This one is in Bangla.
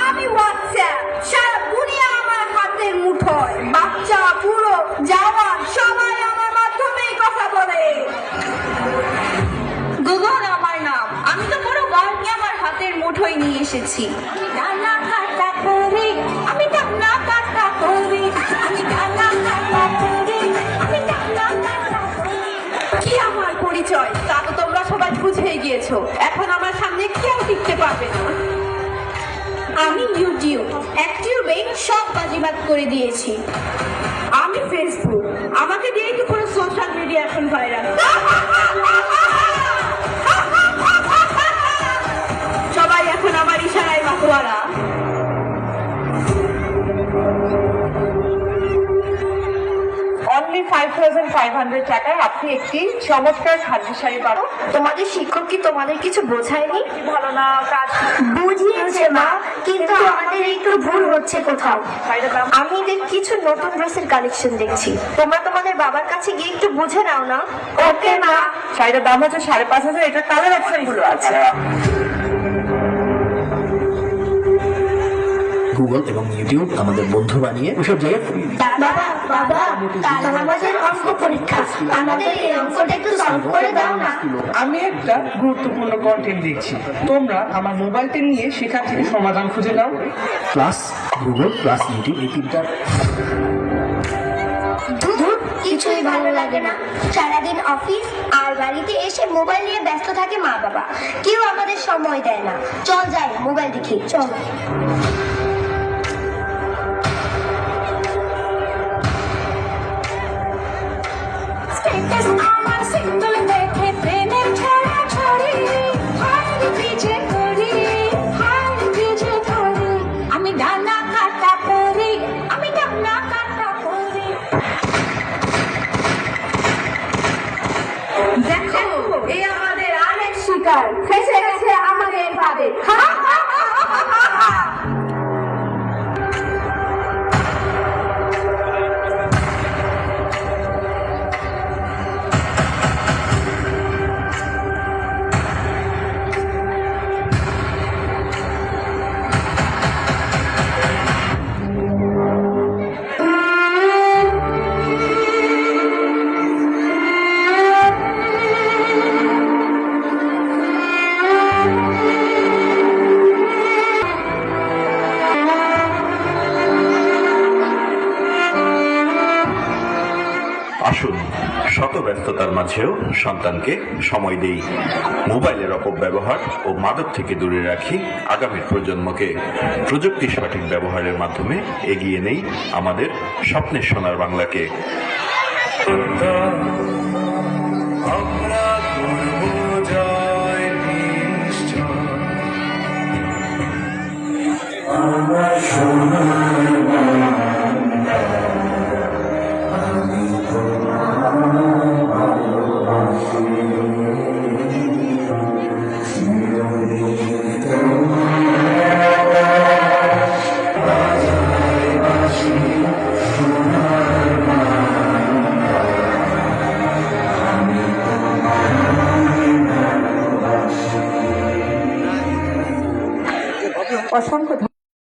আমি হোয়াটসঅ্যাপ, সারা দুনিয়া আমার হাতের মুঠোয়, বাচ্চা বুড়ো জওয়ান সবাই আমার মাধ্যমেই কথা বলে। গুগল আমার নাম, আমি তো পুরো ওয়ার্ল্ডকে আমার হাতের মুঠোয় নিয়ে এসেছি। ডানা কাটা করে, আমি ডানা কাটা করে, আমি ডানা কাটা করে, আমি ডানা কাটা করে। কি আমার পরিচয় তা তো তোমরা সবাই বুঝে গিয়েছো। এখন আমার সামনে কেউ টিকতে পারবে না। আমি ইউটিউব, একটিউবে সব বাজিবাদ করে দিয়েছি। আমি ফেসবুক, আমাকে দিয়েই তো পুরো সোশ্যাল মিডিয়া এখন ভাইরাল। সবাই এখন আমার ইশারায় মাতোয়ারা। অনলি 5,500 টাকায় আপনি একটি চমৎকার খাদ্য শাড়ি পাবেন। তোমাদের শিক্ষক কি তোমাদের কিছু বোঝায়নি? কি ভালো না কাজ বুঝিয়েছে মা, কিন্তু আমাদের একটু ভুল হচ্ছে কোথাও। শাড়িটার দাম আমি কিছু নতুন ড্রেসের কালেকশন দেখছি, তোমরা তোমাদের বাবার কাছে গিয়ে একটু বুঝে নাও না। ওকে মা। শাড়িটার দাম হচ্ছে 5,500। এটা কালার অপশনগুলো আছে। গুগল এবং ইউটিউব আমাদের বন্ধু বানিয়ে ওসব জায়গায় বাবা বাবা, কাল আমাদের অঙ্ক পরীক্ষা, আমাদের এই অঙ্কটা একটু সলভ করে দাও না। আমি একটা গুরুত্বপূর্ণ কন্টেন্ট দিচ্ছি, তোমরা আমার মোবাইলটা নিয়ে সেখান থেকে সমাধান খুঁজে নাও। প্লাস গুগল প্লাস ইউটিউব এই তিনটা কিছুই ভালো লাগে না। সারাদিন অফিস আর বাড়িতে এসে মোবাইল নিয়ে ব্যস্ত থাকে মা বাবা, কেউ আমাদের সময় দেয় না। চল যাই মোবাইল দেখি, চল। আমার সিঙ্গল দেখে প্রেমের ছড়াছড়ি, হার পিছে করি, হার পিছে করি, আমি ডানা কাটা করি, আমি ডানা কাটা করি। দেখো এই আমাদের আরেক শিকার ফেসে গেছে আমাদের ফাঁদে। আসুন শত ব্যস্ততার মাঝেও সন্তানকে সময় দেই, মোবাইলের অপব্যবহার ও মাদক থেকে দূরে রাখি আগামী প্রজন্মকে। প্রযুক্তির সঠিক ব্যবহারের মাধ্যমে এগিয়ে নেই আমাদের স্বপ্নের সোনার বাংলাকে। অসংখ্য